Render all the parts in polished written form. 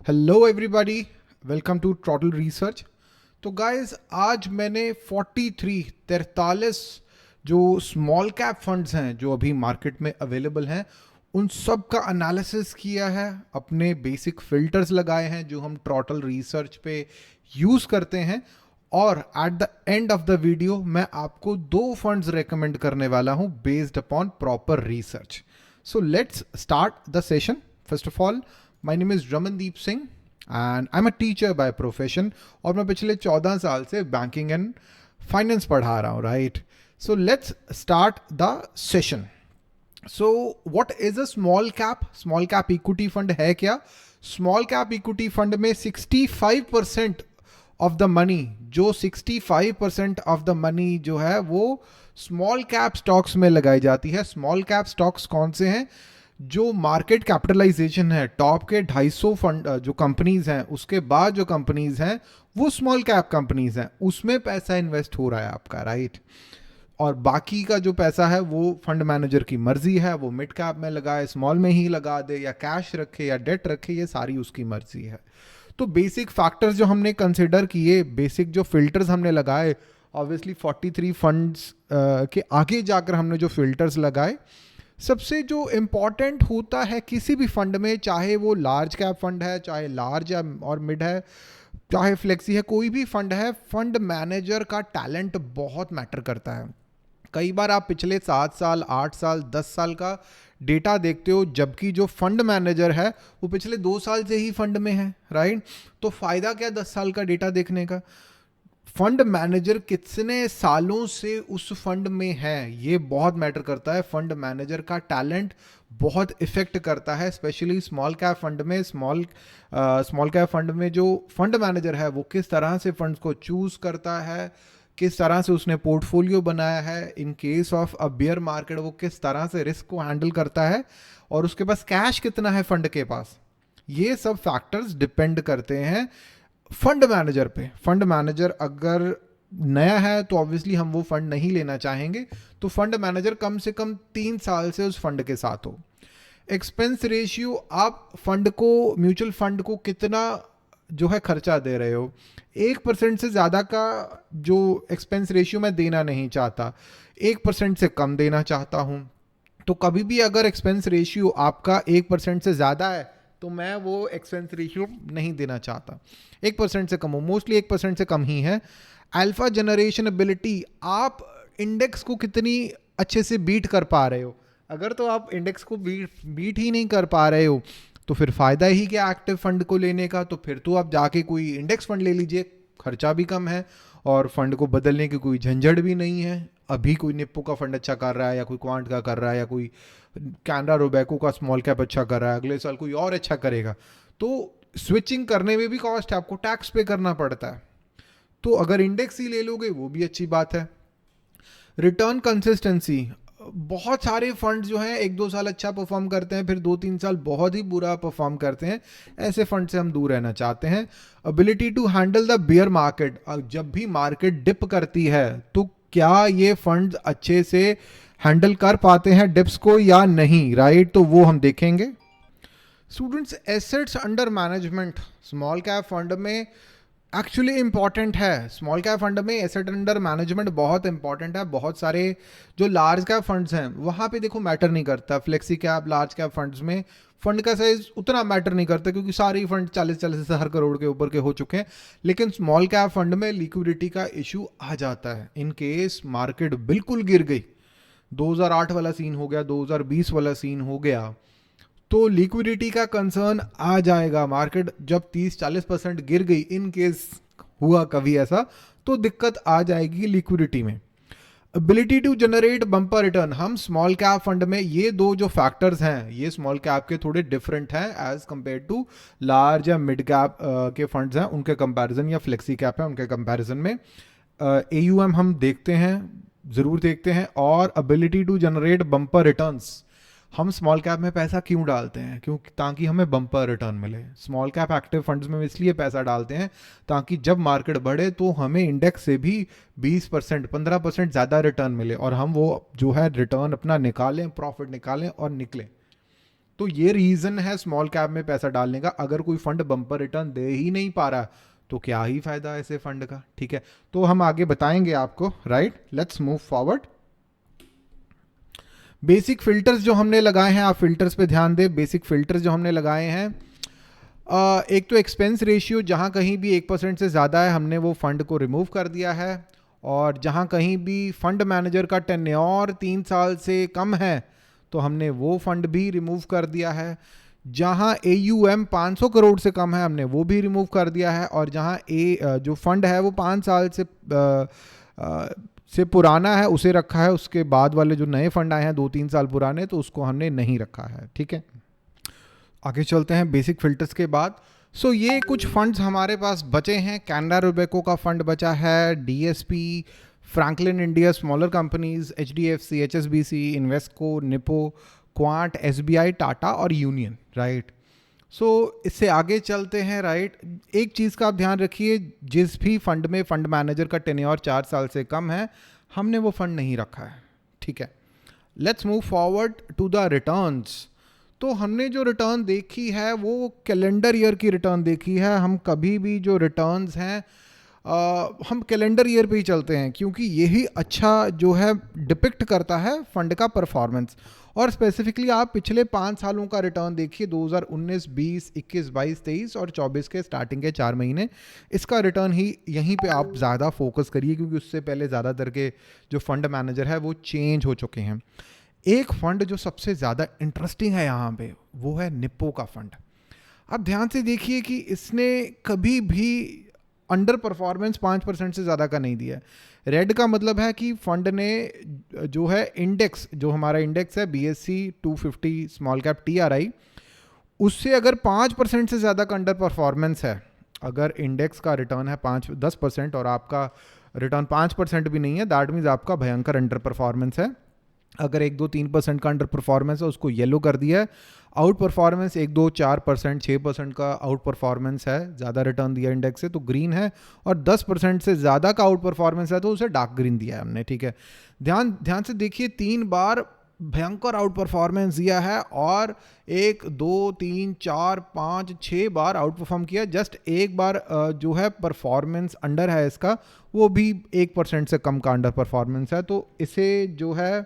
Hello everybody, welcome to throttle research. तो guys, आज मैंने 43 जो स्मॉल कैप फंड्स हैं जो अभी मार्केट में अवेलेबल हैं उन सब का एनालिसिस किया है, अपने बेसिक फिल्टर्स लगाए हैं जो हम ट्रॉटल रिसर्च पे यूज़ करते हैं। और at the end of the video मैं आपको दो फंड्स रेकमेंड करने वाला हूं based upon proper research. So let's start the session. First of all, my name is Ramandeep Singh and I am a teacher by profession. और मैं पिछले 14 साल से बैंकिंग एंड फाइनेंस पढ़ा रहा हूँ, right. So let's start the session. So what is a small cap? Small cap equity fund है क्या? स्मॉल कैप इक्विटी फंड में 65% ऑफ द मनी, जो 65% ऑफ द मनी जो है वो स्मॉल कैप स्टॉक्स में लगाई जाती है। स्मॉल कैप स्टॉक्स कौन से हैं? जो मार्केट कैपिटलाइजेशन है टॉप के 250 फंड जो कंपनीज हैं, उसके बाद जो कंपनीज हैं वो स्मॉल कैप कंपनीज हैं, उसमें पैसा इन्वेस्ट हो रहा है आपका, राइट। और बाकी का जो पैसा है वो फंड मैनेजर की मर्जी है, वो मिड कैप में लगाए, स्मॉल में ही लगा दे, या कैश रखे या डेट रखे, ये सारी उसकी मर्जी है। तो बेसिक फैक्टर्स जो हमने कंसिडर किए, बेसिक जो फिल्टर्स हमने लगाए, ऑब्वियसली 43 फंड्स के आगे जाकर हमने जो फिल्टर्स लगाए, सबसे जो इम्पॉर्टेंट होता है किसी भी फंड में, चाहे वो लार्ज कैप फंड है, चाहे लार्ज या और मिड है, चाहे फ्लेक्सी है, कोई भी फंड है, फंड मैनेजर का टैलेंट बहुत मैटर करता है। कई बार आप पिछले 7 साल, 8 साल, 10 साल का डेटा देखते हो, जबकि जो फंड मैनेजर है वो पिछले 2 साल से ही फंड में है, राइट। तो फायदा क्या 10 साल का डेटा देखने का? फंड मैनेजर कितने सालों से उस फंड में है ये बहुत मैटर करता है। फंड मैनेजर का टैलेंट बहुत इफेक्ट करता है, स्पेशली स्मॉल कैप फंड में। स्मॉल कैप फंड में जो फंड मैनेजर है वो किस तरह से फंड्स को चूज करता है, किस तरह से उसने पोर्टफोलियो बनाया है, in case of a beer market वो किस तरह से रिस्क को हैंडल करता है, और उसके पास कैश कितना है फंड के पास, ये सब फैक्टर्स डिपेंड करते हैं फंड मैनेजर पे। फंड मैनेजर अगर नया है तो ऑब्वियसली हम वो फंड नहीं लेना चाहेंगे, तो फंड मैनेजर कम से कम 3 साल से उस फंड के साथ हो। एक्सपेंस रेशियो, आप फंड को, म्यूचुअल फंड को कितना जो है खर्चा दे रहे हो, 1% से ज़्यादा का जो एक्सपेंस रेशियो मैं देना नहीं चाहता, 1% से कम देना चाहता हूँ। तो कभी भी अगर एक्सपेंस रेशियो आपका 1% से ज़्यादा है तो मैं वो एक्सपेंस रेशियो नहीं देना चाहता। 1% से कम हो, मोस्टली 1% से कम ही है। अल्फा जनरेशन एबिलिटी, आप इंडेक्स को कितनी अच्छे से बीट कर पा रहे हो। अगर तो आप इंडेक्स को बीट ही नहीं कर पा रहे हो तो फिर फ़ायदा ही क्या एक्टिव फंड को लेने का? तो फिर तो आप जाके कोई इंडेक्स फंड ले लीजिए, खर्चा भी कम है और फंड को बदलने की कोई झंझट भी नहीं है। अभी कोई निप्पो का फंड अच्छा कर रहा है, या कोई क्वांट का कर रहा है, या कोई कैनरा रोबैको का स्मॉल कैप अच्छा कर रहा है, अगले साल कोई और अच्छा करेगा, तो स्विचिंग करने में भी कॉस्ट है, आपको टैक्स पे करना पड़ता है। तो अगर इंडेक्स ही ले लोगे वो भी अच्छी बात है। रिटर्न कंसिस्टेंसी, बहुत सारे फंड जो हैं 1-2 साल अच्छा परफॉर्म करते हैं, फिर 2-3 साल बहुत ही बुरा परफॉर्म करते हैं, ऐसे फंड से हम दूर रहना चाहते हैं। Ability to handle the bear market, जब भी मार्केट डिप करती है तो क्या ये फंड अच्छे से हैंडल कर पाते हैं डिप्स को या नहीं, राइट, तो वो हम देखेंगे। Students, assets under management small cap fund में एक्चुअली इंपॉर्टेंट है। स्मॉल कैप फंड में एसेट अंडर मैनेजमेंट बहुत इंपॉर्टेंट है। बहुत सारे जो लार्ज कैप फंड्स हैं वहाँ पे देखो मैटर नहीं करता, flexi cap, large cap funds में फंड का साइज उतना मैटर नहीं करता, क्योंकि सारे फंड 40-40 से हर करोड़ के ऊपर के हो चुके हैं। लेकिन स्मॉल कैप फंड में लिक्विडिटी का इशू आ जाता है। इन केस मार्केट बिल्कुल गिर गई, 2008 वाला सीन हो गया, 2020 वाला सीन हो गया, तो लिक्विडिटी का कंसर्न आ जाएगा। मार्केट जब 30-40% गिर गई, इन केस हुआ कभी ऐसा, तो दिक्कत आ जाएगी लिक्विडिटी में। Ability to generate bumper return, हम स्मॉल कैप फंड में ये दो जो फैक्टर्स हैं ये स्मॉल कैप के थोड़े डिफरेंट हैं एज कंपेयर टू लार्ज या मिड कैप के फंड्स हैं उनके कंपैरिजन, या फ्लेक्सी कैप है उनके कंपैरिजन में। AUM हम देखते हैं, ज़रूर देखते हैं। और ability to generate bumper returns, हम स्मॉल कैप में पैसा क्यों डालते हैं? क्योंकि ताकि हमें बम्पर रिटर्न मिले। स्मॉल कैप एक्टिव फंड्स में इसलिए पैसा डालते हैं ताकि जब मार्केट बढ़े तो हमें इंडेक्स से भी 20%, 15% ज़्यादा रिटर्न मिले, और हम वो जो है रिटर्न अपना निकालें, प्रॉफिट निकालें और निकलें। तो ये रीज़न है स्मॉल कैप में पैसा डालने का। अगर कोई फंड बम्पर रिटर्न दे ही नहीं पा रहा तो क्या ही फायदा ऐसे फंड का, ठीक है। तो हम आगे बताएंगे आपको, right. Let's move forward. Basic filters जो हमने लगाए हैं, आप फिल्टर्स पे ध्यान दें। बेसिक फिल्टर्स जो हमने लगाए हैं, एक तो एक्सपेंस रेशियो, जहां कहीं भी 1% से ज़्यादा है हमने वो फंड को रिमूव कर दिया है। और जहां कहीं भी फंड मैनेजर का टेन्योर 3 साल से कम है तो हमने वो फंड भी रिमूव कर दिया है। जहां AUM 500 करोड़ से कम है हमने वो भी रिमूव कर दिया है। और जहां जो फंड है वो 5 साल से पुराना है उसे रखा है। उसके बाद वाले जो नए फंड आए हैं 2-3 साल पुराने, तो उसको हमने नहीं रखा है, ठीक है। आगे चलते हैं बेसिक फिल्टर्स के बाद। ये कुछ फंड्स हमारे पास बचे हैं। कैनरा रोबेको का फंड बचा है, DSP, Franklin India smaller companies, HDFC, HSBC, Invesco, Nipo, quant, SBI, Tata और यूनियन, राइट। इससे आगे चलते हैं, राइट। एक चीज़ का आप ध्यान रखिए, जिस भी फंड में फंड मैनेजर का टेन्योर 4 साल से कम है हमने वो फंड नहीं रखा है, ठीक है। Let's move forward to the returns. तो हमने जो रिटर्न देखी है वो कैलेंडर ईयर की रिटर्न देखी है। हम कभी भी जो रिटर्न्स हैं हम कैलेंडर ईयर पे ही चलते हैं, क्योंकि यही अच्छा जो है डिपिक्ट करता है फंड का परफॉर्मेंस। और स्पेसिफिकली आप पिछले 5 सालों का रिटर्न देखिए, 2019, 20, 21, 22, 23 और 24 के स्टार्टिंग के 4 महीने। इसका रिटर्न ही यहीं पे आप ज़्यादा फोकस करिए, क्योंकि उससे पहले ज़्यादातर के जो फंड मैनेजर है वो चेंज हो चुके हैं। एक फंड जो सबसे ज़्यादा इंटरेस्टिंग है यहाँ पे वो है निप्पो का फंड। आप ध्यान से देखिए कि इसने कभी भी अंडर परफॉर्मेंस 5% से ज़्यादा का नहीं दिया है। रेड का मतलब है कि फंड ने जो है इंडेक्स, जो हमारा इंडेक्स है BSE 250 स्मॉल कैप TRI, उससे अगर 5% से ज़्यादा का अंडर परफॉर्मेंस है, अगर इंडेक्स का रिटर्न है 5-10% और आपका रिटर्न 5% भी नहीं है, दैट मीन्स आपका भयंकर अंडर परफॉर्मेंस है। अगर 1-2-3% का अंडर परफॉर्मेंस है उसको येलो कर दिया है। आउट परफॉर्मेंस 1-2-4%, 6% का आउट परफॉर्मेंस है, ज़्यादा रिटर्न दिया इंडेक्स से, तो ग्रीन है। और 10% से ज़्यादा का आउट परफॉर्मेंस है तो उसे डार्क ग्रीन दिया है हमने, ठीक है। ध्यान से देखिए, 3 बार भयंकर आउट परफॉर्मेंस दिया है और 1, 2, 3, 4, 5, 6 बार आउट परफॉर्म किया। जस्ट एक बार जो है परफॉर्मेंस अंडर है इसका, वो भी 1% से कम का अंडर परफॉर्मेंस है। तो इसे जो है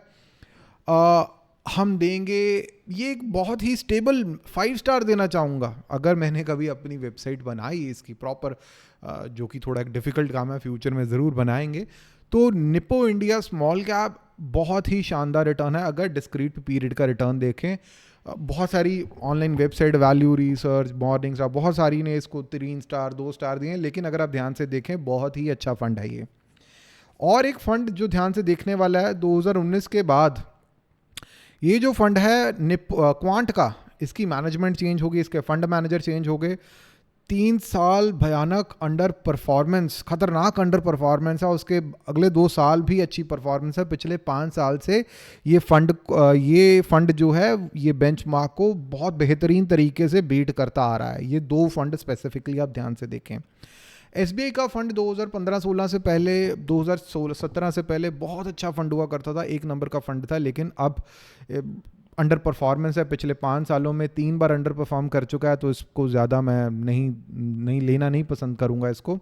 हम देंगे, ये एक बहुत ही स्टेबल 5 स्टार देना चाहूँगा। अगर मैंने कभी अपनी वेबसाइट बनाई इसकी प्रॉपर, जो कि थोड़ा एक डिफ़िकल्ट काम है, फ्यूचर में ज़रूर बनाएंगे, तो निप्पो इंडिया स्मॉल कैप बहुत ही शानदार रिटर्न है। अगर डिस्क्रीट पीरियड का रिटर्न देखें, बहुत सारी online website, value research, morning star, बहुत सारी ने इसको 3 स्टार 2 स्टार दिए हैं, लेकिन अगर आप ध्यान से देखें बहुत ही अच्छा फंड है ये। और एक फंड जो ध्यान से देखने वाला है, 2019 के बाद ये जो फंड है क्वांट का, इसकी मैनेजमेंट चेंज होगी, इसके फंड मैनेजर चेंज हो गए। 3 साल भयानक अंडर परफॉर्मेंस, खतरनाक अंडर परफॉर्मेंस है। उसके अगले 2 साल भी अच्छी परफॉर्मेंस है। पिछले 5 साल से ये फंड जो है ये बेंचमार्क को बहुत बेहतरीन तरीके से बीट करता आ रहा है। ये 2 फंड स्पेसिफिकली आप ध्यान से देखें। SBI का फंड 2015-16 से पहले, 2016-17 से पहले बहुत अच्छा फंड हुआ करता था, 1 नंबर का फंड था, लेकिन अब अंडर परफॉर्मेंस है। पिछले 5 सालों में 3 बार अंडर परफॉर्म कर चुका है, तो इसको ज़्यादा मैं नहीं लेना नहीं पसंद करूँगा इसको।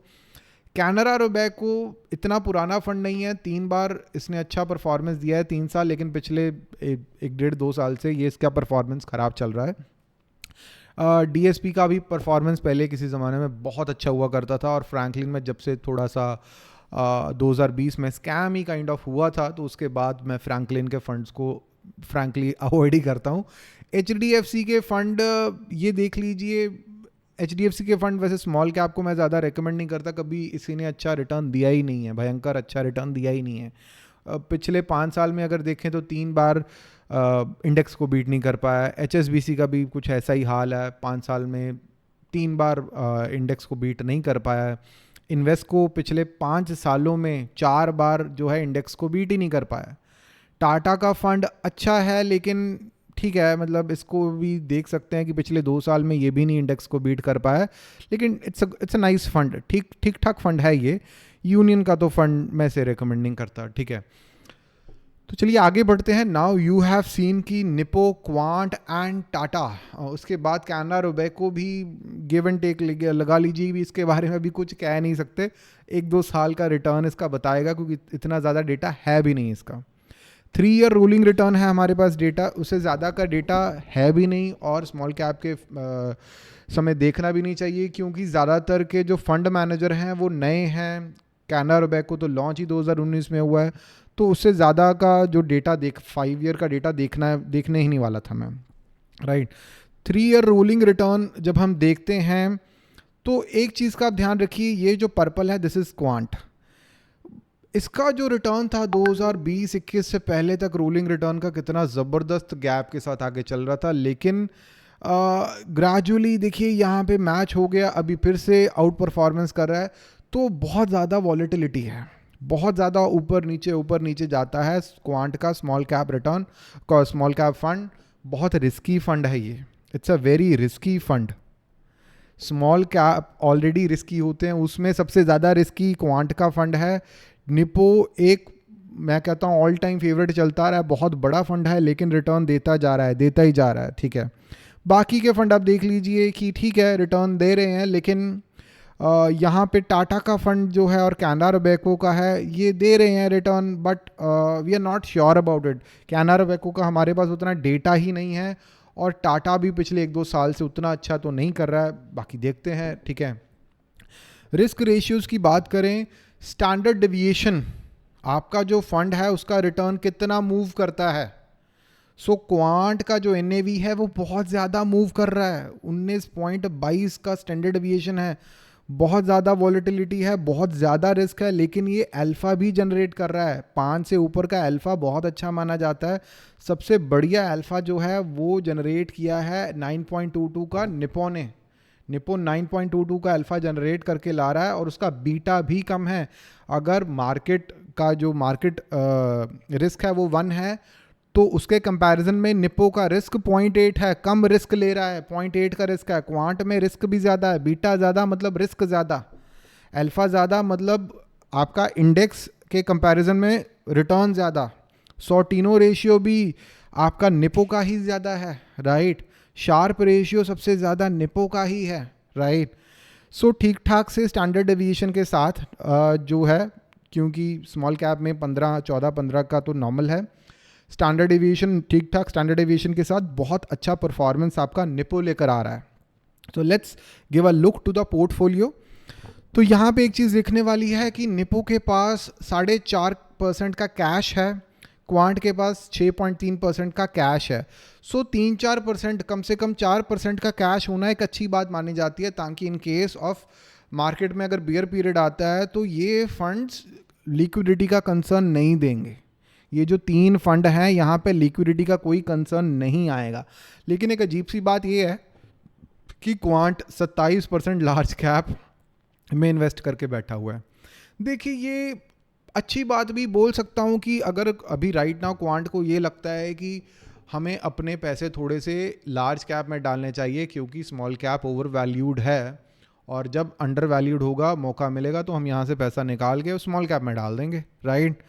कैनरा रोबेको इतना पुराना फंड नहीं है, 3 बार इसने अच्छा परफॉर्मेंस दिया है 3 साल, लेकिन पिछले 1-1.5-2 साल से ये इसका परफॉर्मेंस ख़राब चल रहा है। DSP का भी परफॉर्मेंस पहले किसी ज़माने में बहुत अच्छा हुआ करता था, और फ्रैंकलिन में जब से थोड़ा सा 2020 में स्कैम ही काइंड ऑफ हुआ था, तो उसके बाद मैं फ्रैंकलिन के फंड्स को फ्रैंकली अवॉइड ही करता हूँ। HDFC के फंड ये देख लीजिए, HDFC के फंड वैसे स्मॉल कैप को मैं ज़्यादा रिकमेंड नहीं करता, कभी इसी ने अच्छा रिटर्न दिया ही नहीं है, भयंकर अच्छा रिटर्न दिया ही नहीं है। पिछले 5 साल में अगर देखें तो 3 बार इंडेक्स को बीट नहीं कर पाया। HSBC का भी कुछ ऐसा ही हाल है, 5 साल में 3 बार इंडेक्स को बीट नहीं कर पाया है। इन्वेस्को पिछले 5 सालों में 4 बार जो है इंडेक्स को बीट ही नहीं कर पाया। टाटा का फंड अच्छा है, लेकिन ठीक है, मतलब इसको भी देख सकते हैं कि पिछले 2 साल में ये भी नहीं इंडेक्स को बीट कर पाया, लेकिन इट्स अ नाइस फंड, ठीक ठाक फंड है ये। यूनियन का तो फंड मैं से रिकमेंड नहीं करता, ठीक है। तो चलिए आगे बढ़ते हैं. नाउ यू हैव सीन कि निपो, क्वांट एंड टाटा, उसके बाद कैनरा रोबेको भी गिव एंड टेक लगा लीजिए, भी इसके बारे में भी कुछ कह नहीं सकते. 1-2 साल का रिटर्न इसका बताएगा क्योंकि इतना ज़्यादा डेटा है भी नहीं इसका. 3 ईयर रोलिंग रिटर्न है हमारे पास डेटा, उससे ज़्यादा का डेटा है भी नहीं. और स्मॉल कैप के समय देखना भी नहीं चाहिए क्योंकि ज़्यादातर के जो फंड मैनेजर हैं वो नए हैं. कैनरा रोबेको तो लॉन्च ही 2019 में हुआ है, तो उससे ज़्यादा का जो डेटा 5 ईयर का डेटा देखने ही नहीं वाला था मैं, राइट. 3 ईयर रोलिंग रिटर्न जब हम देखते हैं तो एक चीज़ का आप ध्यान रखिए, ये जो पर्पल है दिस इज़ क्वांट. इसका जो रिटर्न था 2020-21 से पहले तक रोलिंग रिटर्न का कितना ज़बरदस्त गैप के साथ आगे चल रहा था, लेकिन ग्रेजुअली देखिए यहाँ पे मैच हो गया, अभी फिर से आउट परफॉर्मेंस कर रहा है. तो बहुत ज़्यादा वॉलेटिलिटी है, बहुत ज़्यादा ऊपर नीचे जाता है क्वांट का स्मॉल कैप रिटर्न का. स्मॉल कैप फंड बहुत रिस्की फंड है ये, it's a very risky fund. Small cap already risky होते हैं, उसमें सबसे ज़्यादा रिस्की क्वांट का फंड है. निपो एक मैं कहता हूँ ऑल टाइम फेवरेट चलता रहा है, बहुत बड़ा फंड है लेकिन रिटर्न देता ही जा रहा है, ठीक है. बाकी के फंड आप देख लीजिए कि ठीक है रिटर्न दे रहे हैं, लेकिन यहाँ पे टाटा का फंड जो है और कैनरा रोबेको का है ये दे रहे हैं return, but we are not sure about it. Canara Robeco का हमारे पास उतना डेटा ही नहीं है और टाटा भी पिछले 1-2 साल से उतना अच्छा तो नहीं कर रहा है, बाकी देखते हैं, ठीक है. रिस्क रेशियोज़ की बात करें, स्टैंडर्ड डेविएशन आपका जो फंड है उसका रिटर्न कितना मूव करता है. सो क्वांट का जो NAV है वो बहुत ज़्यादा मूव कर रहा है, 19.22 का स्टैंडर्ड डेविएशन है, बहुत ज़्यादा वॉलेटिलिटी है, बहुत ज़्यादा रिस्क है, लेकिन ये अल्फ़ा भी जनरेट कर रहा है. 5 से ऊपर का अल्फ़ा बहुत अच्छा माना जाता है. सबसे बढ़िया अल्फ़ा जो है वो जनरेट किया है 9.22 का निपो ने. निपो 9.22 का अल्फ़ा जनरेट करके ला रहा है और उसका बीटा भी कम है. अगर मार्केट का जो मार्केट रिस्क है वो 1 है तो उसके कंपैरिजन में निपो का रिस्क 0.8 है, कम रिस्क ले रहा है, 0.8 का रिस्क है. क्वांट में रिस्क भी ज़्यादा है, बीटा ज़्यादा मतलब रिस्क ज़्यादा, अल्फ़ा ज़्यादा मतलब आपका इंडेक्स के कंपैरिजन में रिटर्न ज़्यादा. सॉर्टिनो रेशियो भी आपका निपो का ही ज़्यादा है, राइट. शार्प रेशियो सबसे ज़्यादा निपो का ही है, राइट. सो ठीक ठाक से स्टैंडर्ड डेविएशन के साथ जो है, क्योंकि स्मॉल कैप में 14-15 का तो नॉर्मल है, स्टैंडर्ड डेविएशन ठीक ठाक स्टैंडर्ड डेविएशन के साथ बहुत अच्छा परफॉर्मेंस आपका निपो लेकर आ रहा है. तो let's give a look to the portfolio. तो यहाँ पे एक चीज़ देखने वाली है कि निपो के पास 4.5% का कैश है, क्वांट के पास 6.3% का कैश है. सो 3-4%, कम से कम 4% का कैश होना एक अच्छी बात मानी जाती है, ताकि इन केस ऑफ मार्केट में अगर बियर पीरियड आता है तो ये फंड्स लिक्विडिटी का कंसर्न नहीं देंगे. ये जो 3 फंड हैं यहाँ पे लिक्विडिटी का कोई कंसर्न नहीं आएगा. लेकिन एक अजीब सी बात ये है कि क्वांट 27% लार्ज कैप में इन्वेस्ट करके बैठा हुआ है. देखिए ये अच्छी बात भी बोल सकता हूँ कि अगर अभी राइट नाउ क्वांट को ये लगता है कि हमें अपने पैसे थोड़े से लार्ज कैप में डालने चाहिए क्योंकि स्मॉल कैप ओवर वैल्यूड है, और जब अंडर वैल्यूड होगा मौका मिलेगा तो हम यहाँ से पैसा निकाल के स्मॉल कैप में डाल देंगे, राइट.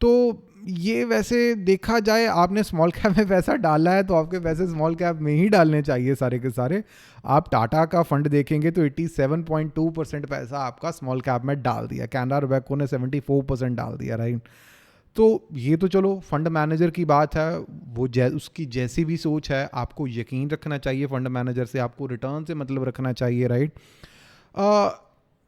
तो ये वैसे देखा जाए आपने स्मॉल कैप में पैसा डाला है तो आपके पैसे स्मॉल कैप में ही डालने चाहिए सारे के सारे. आप टाटा का फंड देखेंगे तो 87.2% पैसा आपका स्मॉल कैप में डाल दिया, कैनरा रोबेको ने 74% डाल दिया, राइट. तो ये तो चलो फंड मैनेजर की बात है, वो उसकी जैसी भी सोच है आपको यकीन रखना चाहिए फंड मैनेजर से, आपको रिटर्न से मतलब रखना चाहिए, right.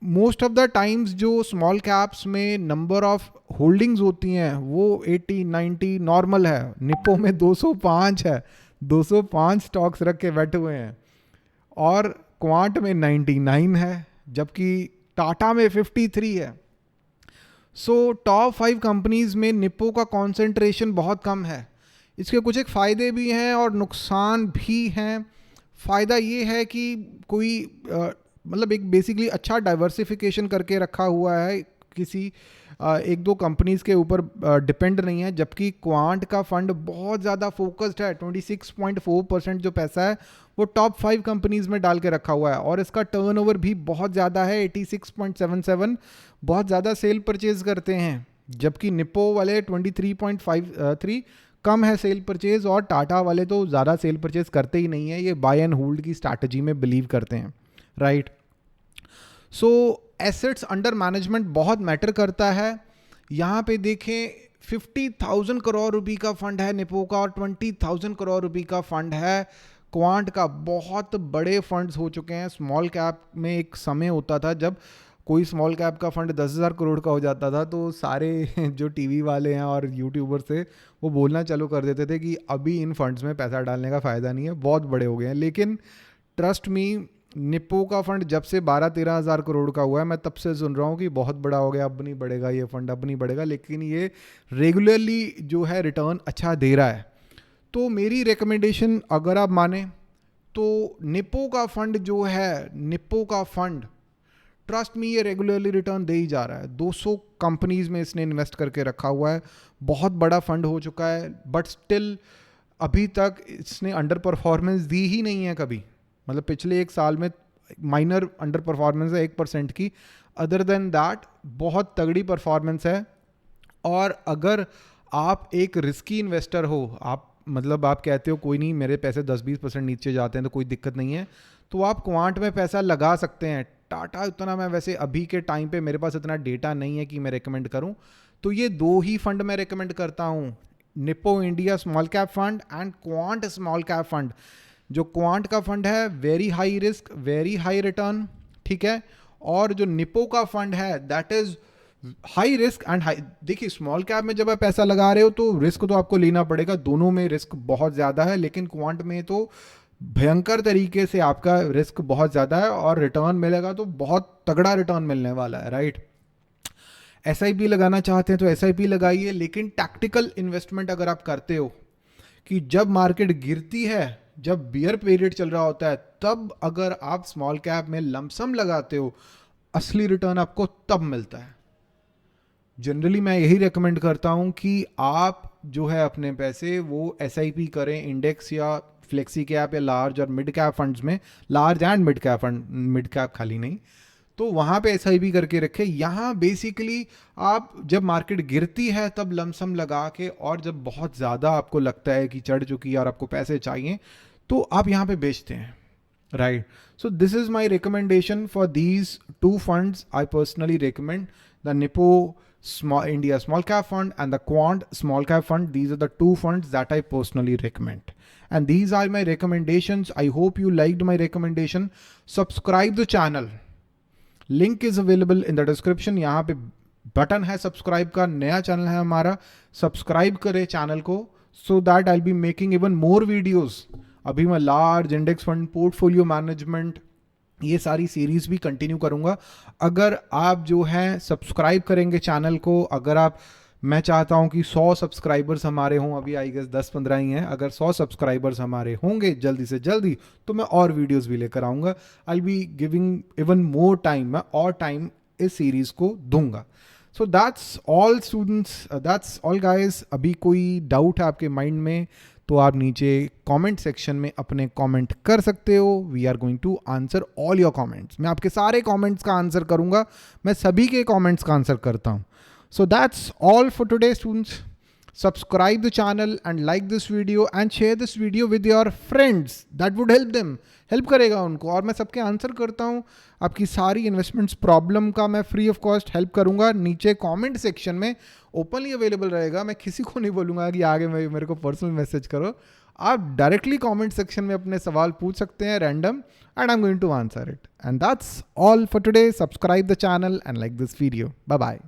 Most of the times जो स्मॉल कैप्स में नंबर ऑफ होल्डिंग्स होती हैं वो 80-90 नॉर्मल है. निपो में 205 है, 205 स्टॉक्स रख के बैठे हुए हैं, और क्वांट में 99 है, जबकि टाटा में 53 है. सो टॉप 5 कंपनीज में निपो का कॉन्सेंट्रेशन बहुत कम है. इसके कुछ एक फ़ायदे भी हैं और नुकसान भी हैं. फ़ायदा ये है कि कोई मतलब एक बेसिकली अच्छा डाइवर्सिफिकेशन करके रखा हुआ है, किसी 1-2 कंपनीज़ के ऊपर डिपेंड नहीं है, जबकि क्वांट का फंड बहुत ज़्यादा फोकस्ड है. 26.4% जो पैसा है वो टॉप 5 कंपनीज़ में डाल के रखा हुआ है, और इसका टर्नओवर भी बहुत ज़्यादा है, 86.77, बहुत ज़्यादा सेल परचेज करते हैं, जबकि निप्पो वाले 23.53 कम है सेल परचेज, और टाटा वाले तो ज़्यादा सेल परचेज करते ही नहीं है, ये बाय एंड होल्ड की स्ट्रैटेजी में बिलीव करते हैं, right. So assets under management बहुत मैटर करता है। यहाँ पे देखें 50,000 करोड़ रुपए का फंड है निप्पो का, और 20,000 करोड़ रुपए का फंड है क्वांट का। बहुत बड़े फंड्स हो चुके हैं। स्मॉल कैप में एक समय होता था जब कोई स्मॉल कैप का फंड 10,000 करोड़ का हो जाता था तो सारे जो टीवी वाले हैं और यूट्यूबर थे वो बोलना चालू कर देते थे कि अभी इन फंड्स में पैसा डालने का फ़ायदा नहीं है, बहुत बड़े हो गए हैं। लेकिन ट्रस्ट मी, निप्पो का फंड जब से 12-13 हज़ार करोड़ का हुआ है, मैं तब से सुन रहा हूँ कि बहुत बड़ा हो गया, अब नहीं बढ़ेगा ये फंड, अब नहीं बढ़ेगा, लेकिन ये रेगुलरली जो है रिटर्न अच्छा दे रहा है। तो मेरी रिकमेंडेशन अगर आप माने तो निप्पो का फंड जो है, निप्पो का फंड ट्रस्ट मी ये रेगुलरली रिटर्न दे ही जा रहा है। 200 कंपनीज में इसने इन्वेस्ट करके रखा हुआ है, बहुत बड़ा फंड हो चुका है, बट स्टिल अभी तक इसने अंडर परफॉर्मेंस दी ही नहीं है कभी। मतलब पिछले एक साल में माइनर अंडर परफॉर्मेंस है 1% की, अदर देन दैट बहुत तगड़ी परफॉर्मेंस है। और अगर आप एक रिस्की इन्वेस्टर हो, आप मतलब आप कहते हो कोई नहीं मेरे पैसे 10-20% नीचे जाते हैं तो कोई दिक्कत नहीं है, तो आप क्वांट में पैसा लगा सकते हैं। टाटा उतना मैं वैसे अभी के टाइम पे मेरे पास इतना डेटा नहीं है कि मैं रेकमेंड करूं, तो ये 2 ही फंड मैं रेकमेंड करता हूं, Nippon India small cap fund and quant small cap fund. जो क्वांट का फंड है very high risk very high return, ठीक है, और जो निप्पो का फंड है that is high risk and high. देखिए स्मॉल कैप में जब आप पैसा लगा रहे हो तो रिस्क तो आपको लेना पड़ेगा, दोनों में रिस्क बहुत ज़्यादा है, लेकिन क्वांट में तो भयंकर तरीके से आपका रिस्क बहुत ज़्यादा है और रिटर्न मिलेगा तो बहुत तगड़ा रिटर्न मिलने वाला है, राइट। एसआईपी लगाना चाहते हैं तो एसआईपी लगाइए, लेकिन टैक्टिकल इन्वेस्टमेंट अगर आप करते हो कि जब मार्केट गिरती है, जब बियर पीरियड चल रहा होता है, तब अगर आप स्मॉल कैप में लमसम लगाते हो, असली रिटर्न आपको तब मिलता है। जनरली मैं यही रेकमेंड करता हूं कि आप जो है अपने पैसे वो एसआईपी करें इंडेक्स या फ्लेक्सी कैप या लार्ज और मिड कैप फंड्स में, large and mid cap fund, mid cap खाली नहीं, तो वहाँ पे एसआईपी करके रखें। यहाँ बेसिकली आप जब मार्केट गिरती है तब लमसम लगा के, और जब बहुत ज़्यादा आपको लगता है कि चढ़ चुकी है और आपको पैसे चाहिए तो आप यहाँ पे बेचते हैं, right. So this is my recommendation for these 2 funds. I personally recommend the Nippon India Small Cap Fund and the Quant Small Cap Fund. These are the 2 funds that I personally recommend. And these are my recommendations. I hope you liked my recommendation. Subscribe the channel. Link is available in the description. यहाँ पे button है subscribe का, नया channel है हमारा, subscribe करें channel को so that I'll be making even more videos. अभी मैं large index fund, portfolio management, ये सारी सीरीज भी कंटिन्यू करूंगा। अगर आप जो है सब्सक्राइब करेंगे चैनल को, अगर आप, मैं चाहता हूं कि 100 सब्सक्राइबर्स हमारे हों, अभी आई गेस 10-15 ही हैं, अगर 100 सब्सक्राइबर्स हमारे होंगे जल्दी से जल्दी तो मैं और वीडियोस भी लेकर आऊँगा। I be giving even more time, मैं और टाइम इस सीरीज़ को दूंगा। So that's all students, that's all guys. अभी कोई डाउट है आपके माइंड में तो आप नीचे कमेंट सेक्शन में अपने कमेंट कर सकते हो। We are going to answer all your comments. मैं आपके सारे कमेंट्स का आंसर करूंगा, मैं सभी के कमेंट्स का आंसर करता हूं। सो that's all for today students. Subscribe the channel and like this video and share this video with your friends, that would help them, help करेगा उनको। और मैं सबके आंसर करता हूँ, आपकी सारी इन्वेस्टमेंट्स प्रॉब्लम का मैं फ्री ऑफ कॉस्ट हेल्प करूँगा। नीचे कमेंट सेक्शन में ओपनली अवेलेबल रहेगा, मैं किसी को नहीं बोलूँगा कि आगे मेरे को पर्सनल मैसेज करो। आप डायरेक्टली कमेंट सेक्शन में अपने सवाल पूछ सकते हैं random, and I am going to answer it. And that's all for today. Subscribe the channel and like this video. Bye bye.